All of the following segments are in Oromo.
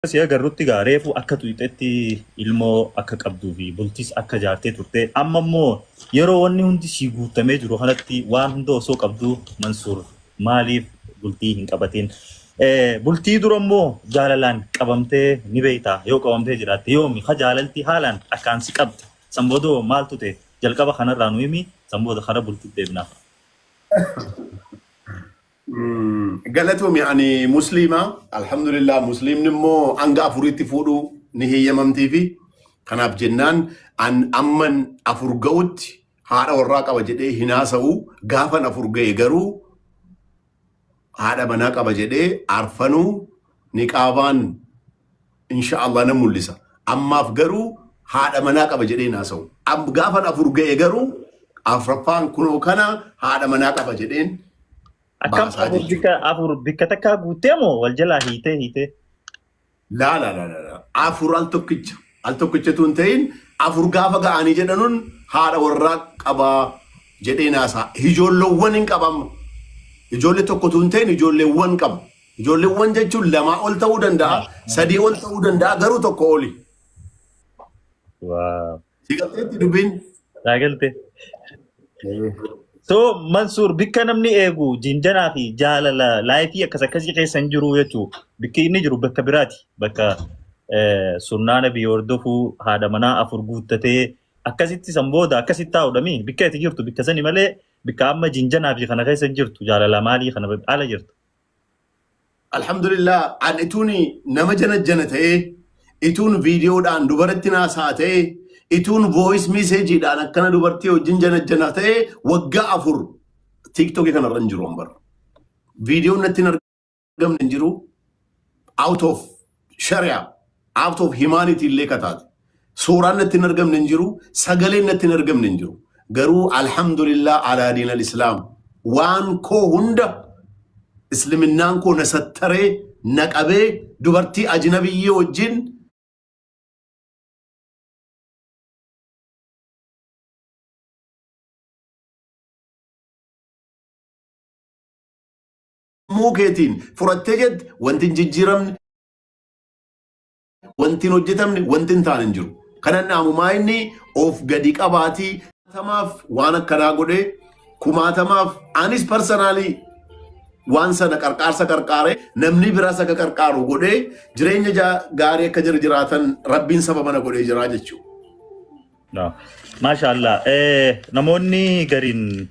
Siya garrutti gaareefu akka tuuxetti ilmoo akka qabduu fi bultis akka jaartee turte amma immoo yeroo wanni hundi si guutamee jiru kanatti waan hunda osoo qabduu Mansuur maaliif bultii hin qabatin bultii dura immoo jaalalaan qabamtee ni beeyta yoo qabamtee jiraatte yoomi ha jaalalti haalaan akkaan si qabde sanboodoo maaltu ta'e jalqaba kanarraa nu himi sanbooda kana bultii deebinaaf. قالتهم يعني مسلمة الحمد لله مسلم نمو أنجا أفوريتي فودو نهي يممتي في كان بجنان أن أمن أفورجوت هذا وراك أبجده هنا سو غافن أفورجي يجرو هذا بناك أبجده عرفنو نكابان إن شاء الله نمولسا أما أفجرو هذا بناك أبجده ناسو أم غافن أفورجي يجرو أفرفان كنو كنا هذا بناك أبجدين Akkam afur bikka takka guutee moo wal jalaa hiitee? La. Afur al tokkicha tun ta'in afur gaafa ga'anii jedhanuun haadha warraa qabaa jedhee naasaa. Ijoolleewwan hin qabamu. Ijoollee tokko tun ta'in ijoolleewwan qabu. Ijoolleewwan jechuun lamaa ol ta'uu danda'a, sadii ol ta'uu danda'a, garuu tokko oli. Waaw. Si galteetti dubbiin? Saa galte. So Mansuur bikka namni eegu jinjanaa fi jaalala laayifii akkasii keessan jiru jechuudha. Bikki inni jiru bakka biraati. Bakka sunnaana biyyoordofuu haadha manaa afur guuttatee akkasitti sanbooda akkasitti taa'uudhami. Bikka itti jirtu bikka sani malee bikka amma jinjanaa fi kana keessa jirtu jaalala maalii kana ala jirtu. Alhamdulillah an ituuni nama jana ta'ee ituun viidiyoodhaan dubaratti naasaa ta'ee ituun voice message dhaan akkana dubartii wajjin jana ta'ee waggaa afur TikTok kanarra hin jiru ambar. Viidiyoon natti hin argamne hin jiru out of sharia, out of humanity illee kataate. Suuraan natti hin argamne hin jiru, sagaleen natti hin argamne hin jiru. Garuu alhamdulillah ala diin al-Islaam waan koo hunda isliminnaan koo na sattaree na qabee dubartii ajnabiyyee wajjin موكيتين فرتجد وانتن جيرمن وانتن وجتمن وانتن تاننجرو كان نامو مايني اوف غديك اباتي تماف وانا كنا غودي كما تماف انيس پرسنالي وان سن قرقارسا قرقاره نمني براسا قرقارو غودي جرينجا جا غاري كجر جراتن ربين سببنا غودي جراجچو ما شاء الله نموني غرين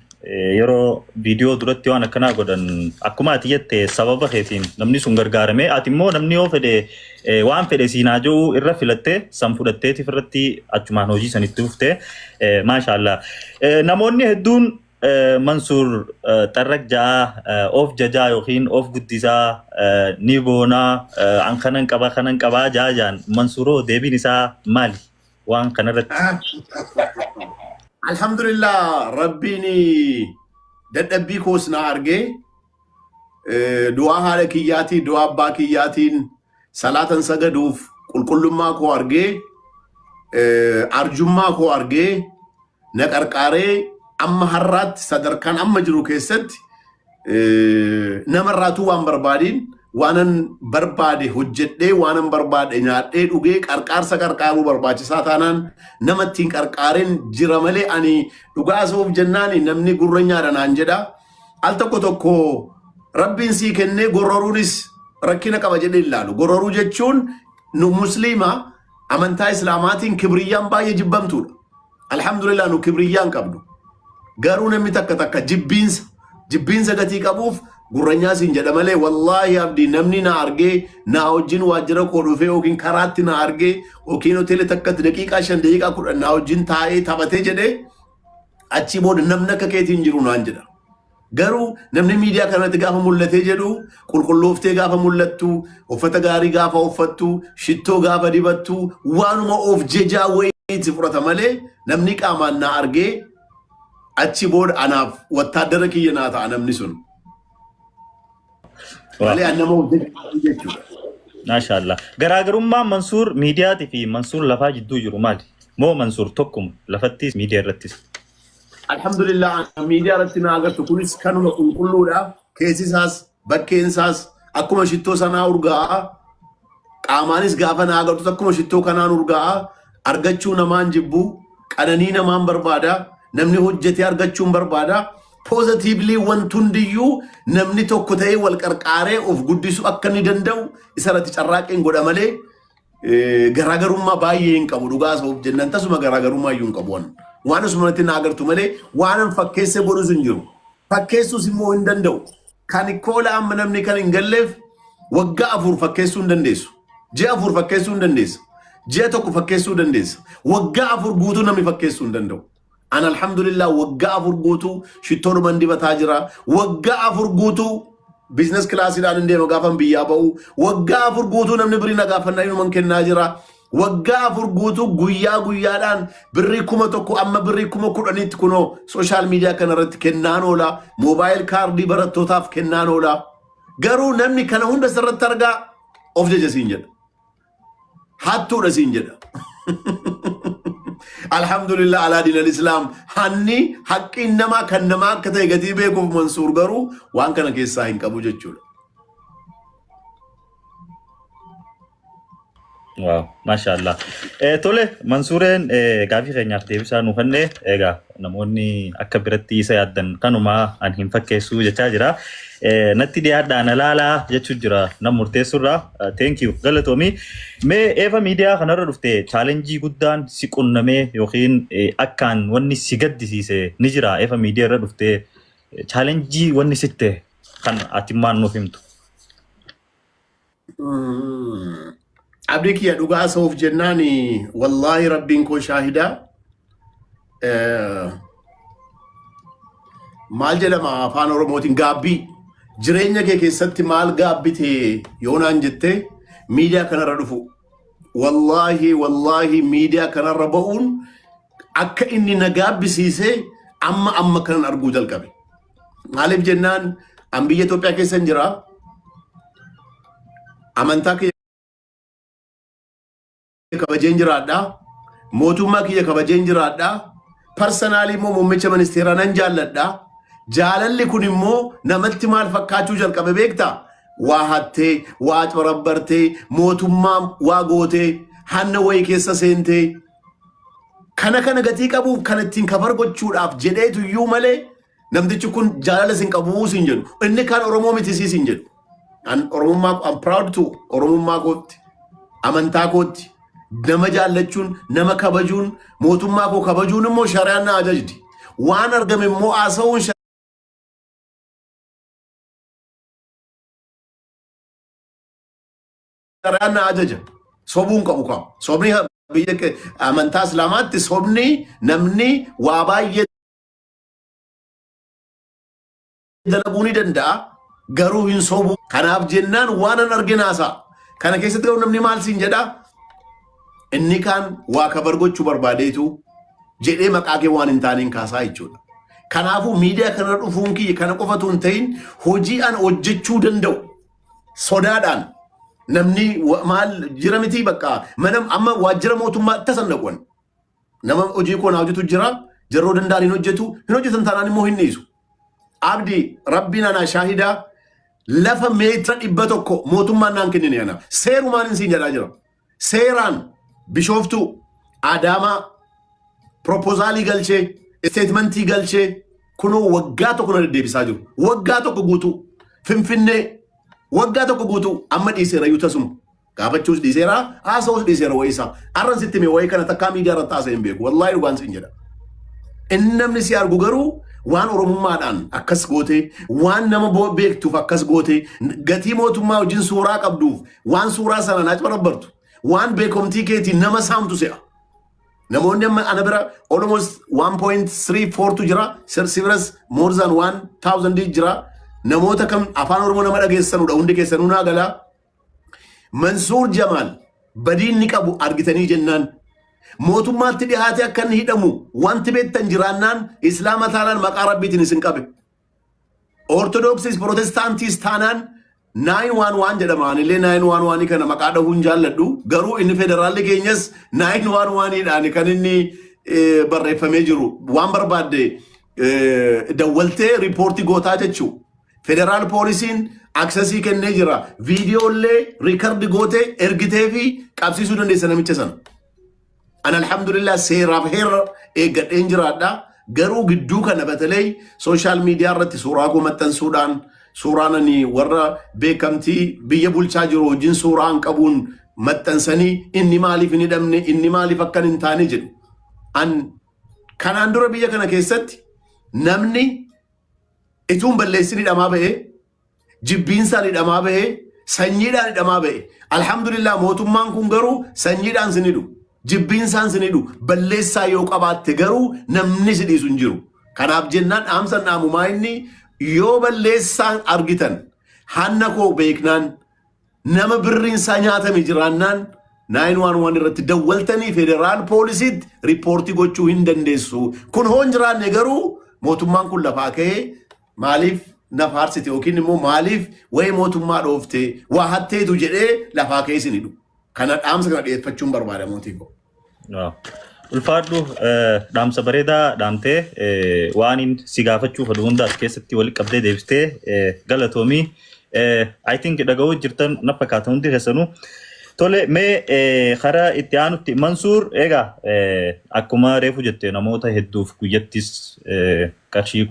yeroo viidiyoo duratti waan akkanaa godhan akkuma ati jette sababa keetiin namni sun gargaarame ati immoo namni yoo fedhe waan fedhe siinaa jiru irra filattee san fudhatteetiif irratti achumaan hojii sanitti dhuftee maashaallah namoonni hedduun Mansuur xarraq jaa of jajaa yookiin of guddisaa ni boonaa an kanan qabaa jaajaan Mansuuroo deebiin isaa maali waan kanarratti Alhamdulillah Rabbini dadhabbii koos na argee du'aa haadha kiyyaatii du'aa abbaa kiyyaatiin salaatan sagaduuf qulqullummaa koo argee arjummaa koo argee na qarqaaree amma har'aatti sadarkaan amma jiru keessatti namarraatuu waan barbaadiin waanan barbaade hojjedhee waanan barbaade nyaadhee dhugee qarqaarsa qarqaaruu barbaachisaa taanaan namattiin qarqaareen jira malee ani dhugaa soof jennaani namni gurranyaadha naan jedha al tokko rabbiin sii kennee gorroruunis rakkina qaba jedhee ilaalu gorroruu jechuun nu muslima amantaa islaamaatiin kibriyyaan baay'ee jibbamtuudha alhamdulillah nu kibriyyaan qabdu garuu namni takka jibbiinsa gatii qabuuf gurranyaa siin jedha malee wallahi abdii namni na argee na wajjin waajjira koo dhufee yookiin karaatti na argee yookiin hoteela takkatti daqiiqaa 5 daqiiqaa 10 na wajjin taa'ee taphatee jedhee achi booda namni akka keetiin jiru naan jedha. Garuu namni miidiyaa kanatti gaafa mul'atee jedhu qulqullooftee gaafa mul'attu uffata gaarii gaafa uffattu shittoo gaafa dibattu waanuma of jejaa wayiiti fudhata malee namni qaamaan na argee achi booda anaaf wattaaddara kiyya naa ta'a namni sun. Wale annama hojjetu jechuudha. Maashaallah. Garaagarummaa Mansuur miidiyaatii fi Mansuur lafaa jidduu jiru maali? Moo Mansuur tokkuma lafattis miidiyaa irrattis? Alhamdulillah miidiyaa irratti na agartu kunis kanuma qulqulluudha. Keessisaas bakkeensaas akkuma shittoo sanaa urgaa qaamaanis gaafa naa agartu akkuma shittoo kanaan urgaa'a argachuu namaan jibbu qananii namaan barbaada namni hojjetee argachuun barbaada positively wantundiyyuu namni tokko ta'ee wal qarqaaree of guddisu akka inni danda'u isarratti carraaqeen godha malee garaagarummaa baay'ee hin qabu dhugaa sabab jennan tasuma garaagarummaa iyyuu hin qabu waan asumanatti naa agartu malee waan fakkeessee godhus hin jiru fakkeessuus immoo hin danda'u kan koola amma namni kan hin galleef waggaa 4 fakkeessuu hin dandeessu ji'a 4 fakkeessuu hin dandeessa ji'a tokko fakkeessuu dandeessa waggaa 4 guutuu namni fakkeessuu hin danda'u an alhamdulillah waggaa 4 guutuu shittoon mandibataa jira waggaa 4 guutuu business class idaan indeema gaafan biyyaa ba'u waggaa 4 guutuu namni birii na gaafannaa inuman kennaa jira waggaa 4 guutuu guyyaadhaan birrii 1,000 amma birrii 10,000 kunoo social media kanarratti kennaan oola mobile card barattootaaf kennaan oola garuu namni kana hunda sirratti argaa of jaja siin jedha hattuudha siin jedha alhamdulillah ala din al-islam hanni haqqi nama kan nama akka ta'e gatii beekuuf Mansuur garuu waan kana keessaa hin qabu jechuudha. Wow, mashallah. Tole Mansuureen gaafii keenyaaf deebisaa nu kenne egaa namoonni akka biratti isa yaaddan kanuma an hin fakkeessu jechaa jira. Natti dhiyaadhaan alaalaa jechuu jira nam murteessurraa thank you galatoomi mee eeva miidiyaa kanarra dhufte chaalenjii guddaan si qunnamee yookiin akkaan wanni si gaddisiise ni jira eeva miidiyaa irra dhufte chaalenjii wanni sitte kan ati maan nuuf himtu. Abdii kiyya dhugaa soof jennaani wallahi rabbiin koo shaahidaa maal jedhama afaan oromootiin gaabbii jireenya kee keessatti maal gaabbite yoonaan jettee miidiyaa kanarra dhufu wallahi miidiyaa kanarra ba'uun akka inni na gaabbisiisee amma kanan arguu jalqabe maaliif jennaan an biyya Itoophiyaa keessan jira amantaa kiyya kabajeen jiraadha mootummaa kiyya kabajeen jiraadha personally immoo muummicha ministeeraa nan jaalladha jaalalli kun immoo namatti maal fakkaachuu jalqabe beektaa waa hattee waa corabbartee mootummaa waa gootee hanna wayii keessa seentee kana gatii qabuuf kan ittiin kabar gochuudhaaf jedheetu iyyuu malee namtichi kun jaalala sin qabuu sin jedhu inni kan Oromoo miti sin jedhu an Oromummaa I'm proud to Oromummaa kootti amantaa kootti nama jaallachuun nama kabajuun mootummaa koo kabajuun immoo shari'aan na ajajdi waan argame immoo haasa'uun shari'aan na ajaja sobuun qabu qaba sobni biyya amantaa islaamaatti sobni namni waa baay'ee dalaguu ni danda'a garuu hin sobu kanaaf jennaan waan an arginaasa kana keessatti garuu namni maal siin jedha inni kan waa kabar gochuu barbaadeetu jedhee maqaa kee waan hin taaneen kaasaa jechuudha. Kanaafuu miidiyaa kana dhufuun kiyya kana qofatu hin ta'in hojii an hojjechuu danda'u sodaadhaan namni maal jira miti bakka mana amma waajjira mootummaa tasan dhaqwan nama hojii koo naa hojjetu jira jarroo danda'an hin hojjetan taanaan immoo hin dhiisu. Abdii rabbiin anaa shaahidaa lafa meetira 100 mootummaan naan kennine ana seerumaan hin siin jedhaa jira seeraan Bishoftu Adama proposali galche statementii galche kunoo waggaa tokko na deebisaa jiru waggaa tokko guutuu Finfinnee waggaa tokko guutuu amma dhiiseera yuutasuma gaafachuus dhiiseera haasa'uus dhiiseera wayisaa arran sitti mee wayii kana takkaa miidiyaa irratti haasa'e hin beeku wallahi dhugaan siin jedha inni namni si argu garuu waan oromummaadhaan akkas goote waan nama beektuuf akkas goote gatii mootummaa wajjin suuraa qabduuf waan suuraa sana naa barabbartu waan beekomtii keetii nama saamtu se'a namoonni amma ana bira almost 1.34 tu jira sirsiras more than 1000 jira namoota kam afaan oromoo nama dhageessanudha hundi keessanuu naa galaa Mansuur Jamaal badiin ni qabu argitanii jennaan mootummaatti dhihaate akka inni hidhamu wanti beektan jiraannaan islaama taanaan maqaa rabbiitiin isin qabe ortodoksis protestantis taanaan 911 jedhama anillee 911 kana maqaa dhahuun jaalladhu garuu inni federaalli keenyas 911 dhaan kan inni barreeffamee jiru waan barbaadde dawwaltee riipoortii gootaa jechuu federaal poolisiin aksesii kennee jira viidiyoollee riikardi gootee ergitee fi qabsiisuu dandeessa namicha sana. An alhamdulillah seeraaf heera eeggadheen jiraadha. Garuu gidduu kana batalee sooshaal miidiyaa irratti suuraa koo maxxansuudhaan suuraan ani warra beekamtii biyya bulchaa jiru wajjin suuraan qabuun maxxansanii inni maaliif hin hidhamne inni maaliif akkan hin taane jedhu. An kanaan dura biyya kana keessatti namni ituun balleessin hidhamaa ba'ee jibbiinsaan hidhamaa ba'ee sanyiidhaan hidhamaa ba'e. Alhamdulillah mootummaan kun garuu sanyiidhaan sin hidhu. Jibbiinsaan sin hidhu balleessaa yoo qabaatte garuu namni si dhiisu hin jiru. Kanaaf jennaan dhaamsan dhaamumaa inni yoo balleessaan argitan hanna koo beeknaan nama birriinsaa nyaatame jiraannaan 911 irratti dawwaltanii federaal poolisiitti riippoortii gochuu hin dandeessu. Kun hoon jiraanne garuu mootummaan kun lafaa ka'ee maaliif nafaarsite yookiin immoo maaliif wayii mootummaa dhoofte waa hatteetu jedhee lafaa ka'ee sin hidhu. Kana dhaamsa kana dhiyeeffachuun barbaada mootii ko. Ulfaadhu dhaamsa bareedaa dhaamtee waan si gaafachuuf aduu hundaas keessatti walitti qabdee deebistee galatoomii I think dhaga'uu jirtan na fakkaata hundi keessanuu. Tole mee karaa itti aanutti Mansuur egaa akkuma reefu jettee namoota hedduuf guyyattis qarshii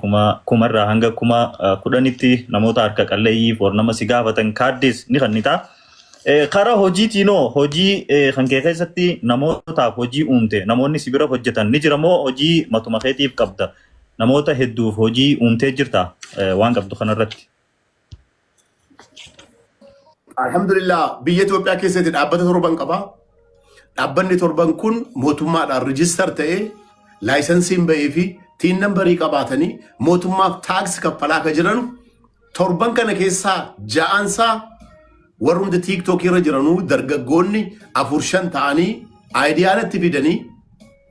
kumarraa hanga 10,000tti namoota harka qalleeyyiif or nama si gaafatan kaardis ni kannita. Karaa hojiitiinoo hojii kan kee keessatti namootaaf hojii uumte namoonni si bira hojjetan ni jira moo hojii matuma keetiif qabda namoota hedduuf hojii uumtee jirta waan qabdu kanarratti. Alhamdulillah biyya Itoophiyaa keessatti dhaabbata torban qaba. Dhaabbanni torban kun mootummaadhaan rijistar ta'ee laayisansiin ba'ee fi tiin nambarii qabaatanii mootummaaf taaksii kaffalaa kan jiran torban kana keessaa ja'ansaa warrumti TikTok irra jiranuu dargaggoonni 4-5 ta'anii aayidiyaanatti fidanii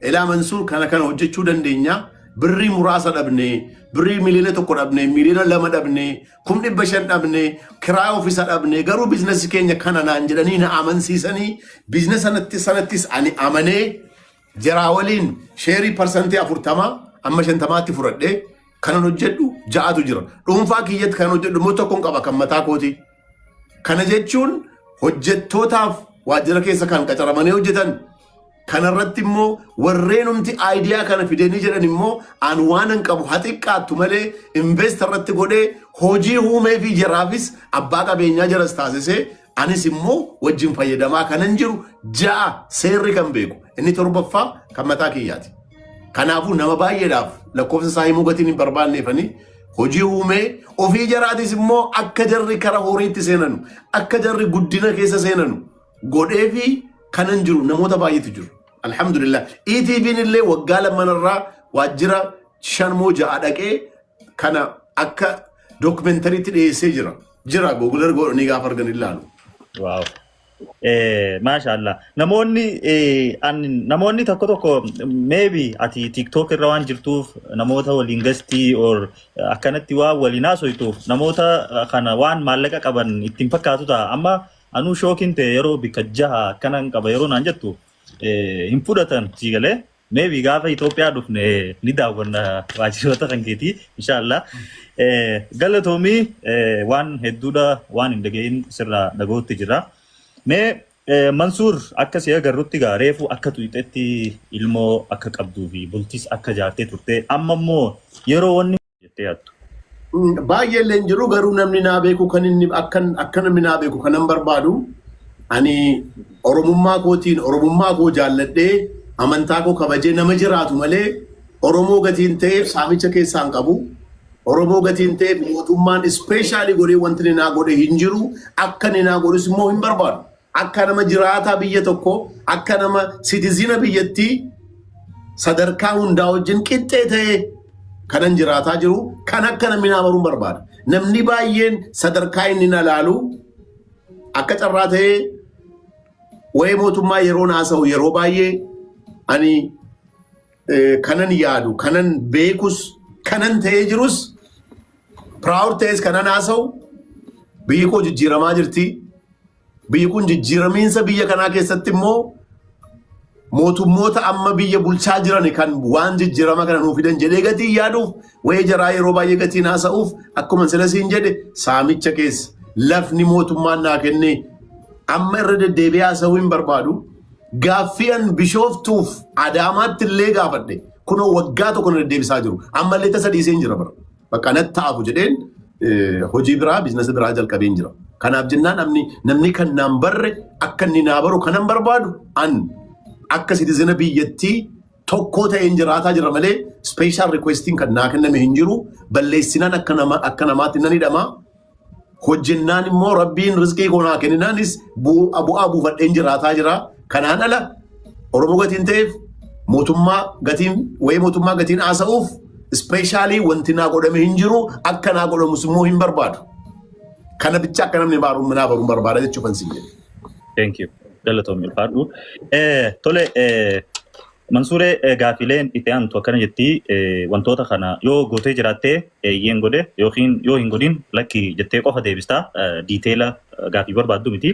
ilaa Mansuur kana hojjechuu dandeenya birrii muraasa dhabnee birrii miliyoona 1 dhabnee miliyoona 2 dhabnee 500 dhabnee kiraa ofiisa dhabnee garuu biizinasii keenya kana naan jedhanii na amansiisanii biizinasii sanattis ani amanee jaraa waliin sheerii parsantii 40 amma 50tti fudhadhee kanan hojjedhu ja'atu jira. Dhuunfaa kiyyatti kan hojjedhu immoo tokkoon qaba kan mataa kooti. Kana jechuun hojjettootaaf waajjira keessa kan qacaramanii hojjetan kanarratti immoo warreenumti aayidiyaa kana fidanii jedhan immoo aan waan hin qabu haxiqqaattu malee investarratti godhee hojii uumee fi jaraafis abbaa qabeenyaa jaras taasisee anis immoo wajjin fayyadamaa kanan jiru ja'a seerri kan beeku inni torbaffaa kan mataa kiyyaati. Kanaafuu nama baay'eedhaaf lakkoofsa isaa himuu gatiin hin barbaanneefanii hojii uumee ofii jaraatis immoo akka jarri kara horiitti seenanu akka jarri guddina keessa seenanu godhee fi kanan jiru namoota baay'eetu jiru. Alhamdulillah ETV'n illee waggaa lamanarraa waajjira 5-6 dhaqee kana akka dookumentariitti dhiyeessee jira Google godhanii gaafa argan ilaalu. Wow. Mashallah. Namoonni tokko maybe ati TikTok irra waan jirtuuf namoota waliin gastii or akkanatti waan waliin haasoytuuf namoota kana waan maallaqa qaban ittiin fakkaatu ta'a. Amma anuu shookiin ta'e yeroo bikka jaha akkanan qaba yeroo naan jettu hin fudhatan sii galee maybe gaafa Itoophiyaa dhufne ni daawwanna waajjiroota kan keetii inshallah. Galatoomii waan hedduudha waan hin dhaga'iin sirraa dhaga'uutti jira. Mee Mansuur akka si agarrutti reefu akka tuuxetti ilmoo akka qabduu fi bultis akka jaartee turte amma immoo yeroo wanni jettee yaaddu. Baay'ee illee jiru garuu namni naa beeku kan inni akka namni naa beeku kanan barbaadu ani oromummaa kootiin oromummaa koo jaalladhee amantaa koo kabajee nama jiraatu malee Oromoo gatiin ta'eef saamicha keessaan qabu. Oromoo gatiin ta'eef mootummaan ispeeshaalii godhee wanti naa godhe hin jiru akka naa godhus immoo hin barbaadu. Akka nama jiraataa biyya tokko akka nama sitizina biyyattii sadarkaa hundaa wajjin qixxee ta'ee kanan jiraataa jiru kan akka namni naa baruun barbaada. Namni baay'een sadarkaa inni na laalu akka carraa ta'ee wayii mootummaa yeroo naasa'u yeroo baay'ee ani kanan yaadu kanan beekus kanan ta'ee jirus proud ta'es kanan naasa'u biyyi koo jijjiiramaa jirti. Biyyi kun jijjiiramiinsa biyya kanaa keessatti immoo mootummoota amma biyya bulchaa jiran kan waan jijjiirama kana nuuf fidan jedhee gatii yaaduuf wayii jaraa yeroo baay'ee gatiin haasa'uuf akkuma silasiin jedhe saamicha keessa lafni mootummaan naa kennee amma irra deddeebi'ee haasa'uu hin barbaadu gaaffiyan bishooftuuf adaamaatti illee gaafadhe kunoo waggaa tokko na deddeebisaa jiru ammallee tasa dhiiseen jira bara bakka natti ta'afu jedheen hojii biraa biizinasii biraa jalqabeen jira kanaaf jennaan namni kan naan barre akka inni naa baru kanan barbaadu an akka citizen biyyattii tokko ta'een jiraataa jira malee special requesting kan naa kenname hin jiru balleessinaan akka namaatti nan hidhama hojjennaan immoo rabbiin rizqii koo naa kenninaanis bu'aa buufadheen jiraataa jira kanaan ala Oromoo gatiin ta'eef mootummaa gatiin haasa'uuf specially wanti naa godhame hin jiru akka naa godhamus immoo hin barbaadu kana bicha akka namni naa baruun barbaada jechuufan siin jedhe. Thank you. Galatoom ilfaadhu. Tole Mansuuree gaafileen itti aantu akkana jetti wantoota kana yoo gootee jiraattee yeen godhe yookiin yoo hin godhin lakki jettee qofa deebistaa diiteela gaafii barbaaddu miti.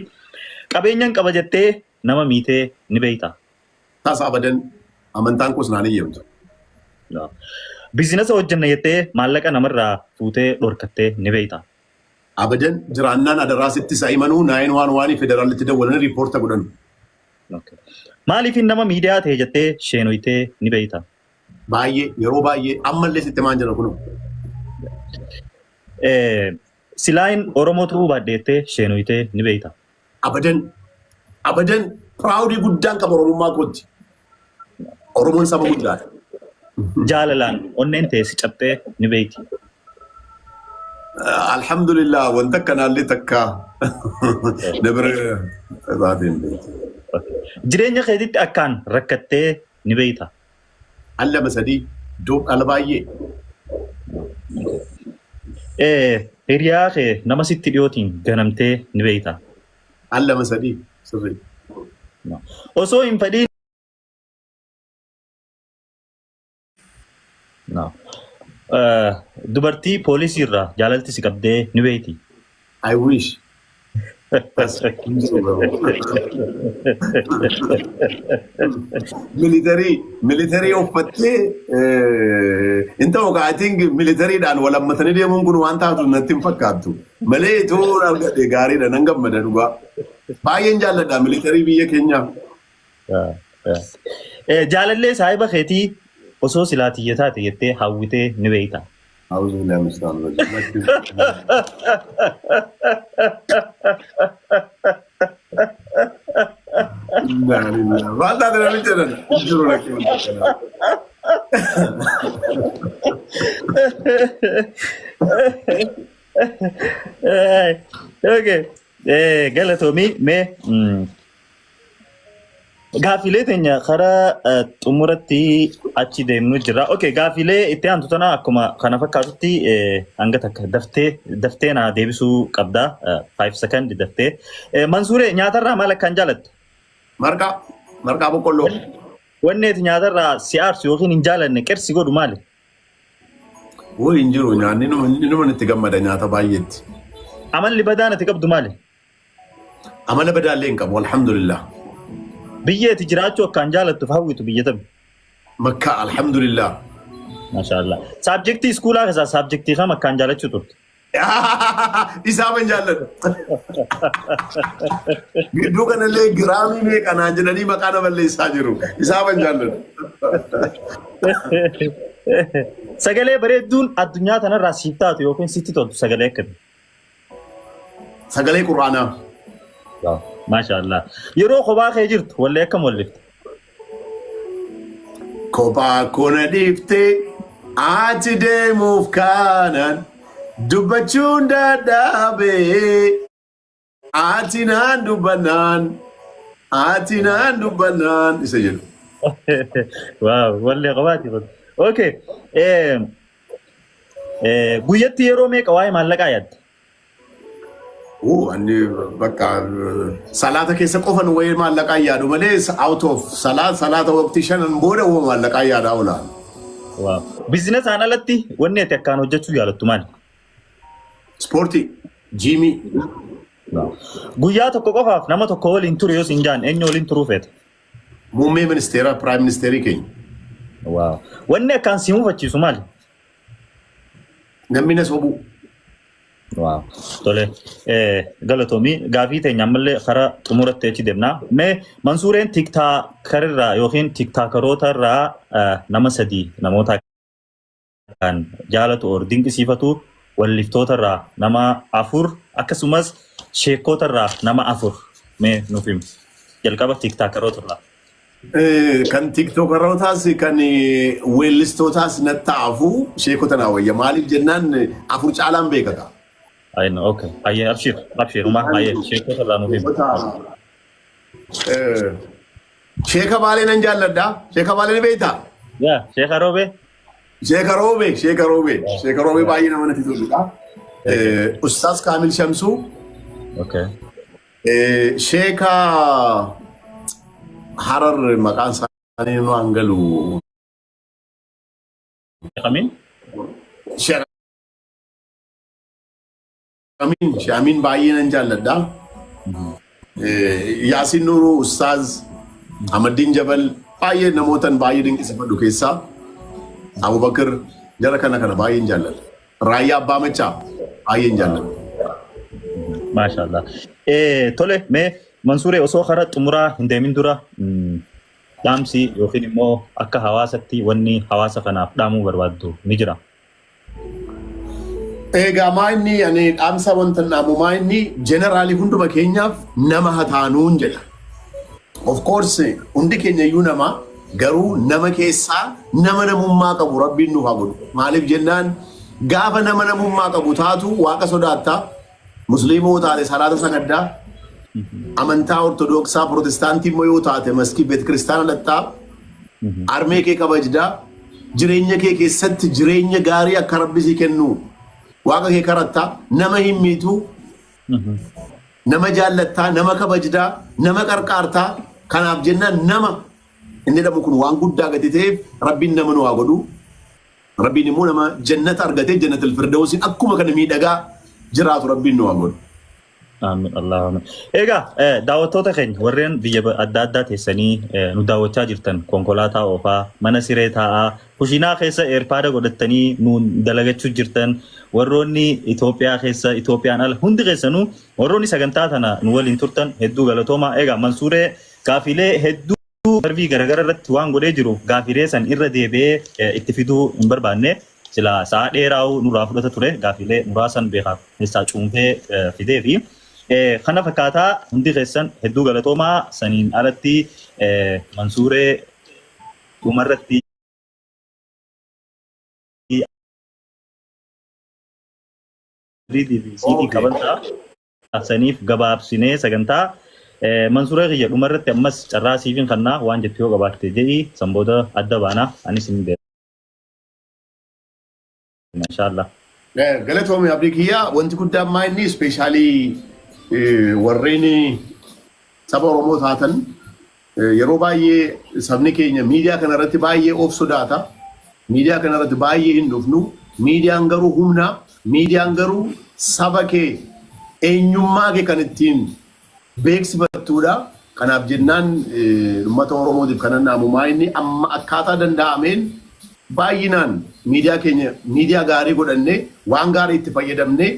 Qabeenyan qaba jettee nama miitee ni beeyta. Taas abadan amantaan kuus naan eeyyamtu. Biizinasa hojjenna jettee maallaqa namarraa fuutee dhorkattee ni beeyta. Abadan jiraannaan adaraasitti saa'imanuu 911 federaalitti dawwalanii riipoorta godhan. Maaliif nama miidiyaa ta'e jettee sheenoytee ni beeyta? Baay'ee yeroo baay'ee ammallee sitti maan jira kunu. Silaayin Oromoo turuu baaddeettee sheenoytee ni beeyta? Abadan piraawudii guddaan qaba Oromummaa kootti. Oromoon saba guddaadha. Jaalalaan onneen ta'e si cabxee ni beeyti? Alhamdulillah wanta kanaallee takka dabare isaatiin beekti. Jireenya keetitti akkaan rakkattee ni beeyta? Allama sadii ala baay'ee. Hiriyaa kee nama sitti dhiyootiin ganamtee ni beeyta? Allama sadii sirrii. Osoo hin fedhiin dubartii poolisii irraa jaalalti si qabdee ni beeyti? I wish. Militarii uffattee inta I think militariidhaan wal hammatanii deemuun kun waan taatu natti hin fakkaattu. Malee itoo argadhe gaariidha nan gammada dhugaa. Baay'een jaalladha militarii biyya keenyaa. Jaalallee saahiba keetii osoo silaatii taate jettee hawwitee ni beeyta? أعوذ بالله من الشيطان الرجيم. ما تدري من جنن جرو لك. Okay. Galatoomii mee gaafilee teenya karaa xumuratti achi deemnu jira. Okay, gaafilee itti aantu tana akkuma kana fakkaatutti hanga takka daftee na deebisuu qabda 5 second daftee. Mansuuree nyaatarraa maal akkaan jaalattu? Marqaa boqqolloo. Wanni ati nyaatarraa si aarsu yookiin hin jaalanne qirsi godhu maali? Woo hin jiru nyaanni numa itti gammada nyaata baay'eetti. Amalli badaan ati qabdu maali? Amala badaallee hin qabu alhamdulillah. Biyyeeti jiraachuu akkaan jaalattuuf hawwitu biyya tabi? Makka alhamdulillah. Maashaallah. Saabjektii iskuulaa keessaa saabjektii kam akkaan jaalachuu turte? Isaaban jaalladhu. Gidduu kanallee giraamii meeqanaa jedhanii maqaa nama balleessaa jiru. Isaaban jaalladhu. Sagalee bareedduun addunyaa tanarraa siif taatu yookiin sitti toltu sagalee akkamii? Sagalee Quraanaa. Maashaallah. Yeroo kophaa kee jirtu wallee akkam wallifte? Kophaa kuna dhiiftee ati deemuuf kaanaan dubbachuun dadhabee ati naan dubbannaan isa jedhu. Waaw wallee kophaati kun. Okay. Guyyatti yeroo meeqa waa'ee maallaqaa yaadda? Ani bakka salaata keessa qofan wayii maallaqaa yaadu malee out of salaata waqtii shanan booda maallaqaa yaadaa oola. Waaw. Biizinasaan alatti wanni ati akkaan hojjechuu jaalattu maali? Ispoortii, jiimii. Guyyaa tokko qofaaf nama tokko waliin ture yoo siin jaan eenyu waliin turuu feeta? muummee ministeera prime ministeerii keenya. Wow. Wanni akkaan si mufachiisu maali? Namni na sobuu. Wow. Tole. Galatoomii gaafii teenya ammallee karaa xumuratti achi deemna. Mee Mansuureen tiktaakarraa yookiin tiktaakarootarraa nama sadii namoota kan jaalatu or dinqisiifatu walliftoota nama 4 akkasumas sheekoota nama 4 mee nuuf himi. Jalqaba tiktaakarootarraa. Kan tiktokarootaas kan weellistootaas natta'afu sheekota naa wayya maaliif jennaan 4 caalaan beekata. Ayno okay. Ayye abshir uma ayye sheekotarraa nuuf himi. Sheeka Baalee nan jaalladha. Sheeka Baalee ni beektaa? Yaa Sheeka Roobee. Sheeka Roobee baay'ee nama natti toludha. Ustaas Kaamil Shamsuu. Okay. Sheeka Harar maqaan isaanii nu hangalu. Amin? Amin baay'ee nan jaalladha. Yaasin Nuruu, Ustaaz Ahmadiin Jabal baay'ee namootan baay'ee dinqisiifadhu keessaa. Abubakar jara kana baay'een jaalladha. Raayyaa Abbaa Machaa baay'een jaalladha. Maashaallah. Tole mee Mansuuree osoo karaa xumuraa hin deemin dura dhaamsi yookiin immoo akka hawaasatti wanni hawaasa kanaaf dhaamuu barbaaddu ni jira. Egaa maayinni ani dhaamsa wanta dhaamu maayinni jeneraalii hunduma keenyaaf nama hataanuun jedha. Of course hundi keenya iyyuu nama garuu nama keessaa nama namummaa qabu rabbiin nuuf haa godhu. Maaliif jennaan gaafa nama namummaa qabu taatu waaqa sodaattaa musliimoo taate salaata sagaddaa amantaa ortodooksaa protestaantii immoo yoo taate maskii beet kiristaana lattaa armee kee kabajdaa jireenya kee keessatti jireenya gaarii akka rabbi si kennu waaqa kee karattaa nama hin miitu nama jaallattaa nama kabajdaa nama qarqaartaa kanaaf jennaan nama inni dhabu kun waan guddaa gati ta'eef rabbiin nama nu haa godhu rabbiin immoo nama jannata argatee jannatul firdawsiin akkuma kana miidhagaa jiraatu rabbiin nu haa godhu. Amin Allahumma. Egaa daawwattoota keenya warreen biyya adda addaa teessanii nu daawwachaa jirtan konkolaataa oofaa mana siree taa'aa kushiinaa keessa eerpaada godhattanii nu dalagachuu jirtan warroonni Itoophiyaa keessa Itoophiyaan ala hundi keessanuu warroonni sagantaa tana nu waliin turtan hedduu galatoomaa. Egaa Mansuuree gaafilee hedduu darbii garagara irratti waan godhee jiru gaafilee san irra deebi'ee itti fiduu hin barbaanne sila sa'a dheeraa'uu nurraa fudhata ture gaafilee muraasan beekaaf keessaa cuunfee fidee fi kana fakkaataa hundi keessan hedduu galatoomaa saniin alatti Mansuuree dhumarratti siidii qabantaa saniif gabaabsinee sagantaa Mansuuree kiyya dhumarratti ammas carraa siifin kannaa waan jettu yoo qabaatte jedhii sanboota adda baanaa anis hin beeku. Inshallah. Galatoomii abdii kiyyaa wanti guddaan maayinni ispeeshaalii warreen saba Oromoo taatan yeroo baay'ee sabni keenya miidiyaa kanarratti baay'ee of sodaata. Miidiyaa kanarratti baay'ee hin dhufnu. Miidiyaan garuu humna. Miidiyaan garuu saba kee eenyummaa kee kan ittiin beeksifattuudha. Kanaaf jennaan uummata Oromootiif kanan naamu maayinni amma akkaataa danda'ameen baay'inaan miidiyaa keenya miidiyaa gaarii godhannee waan gaarii itti fayyadamnee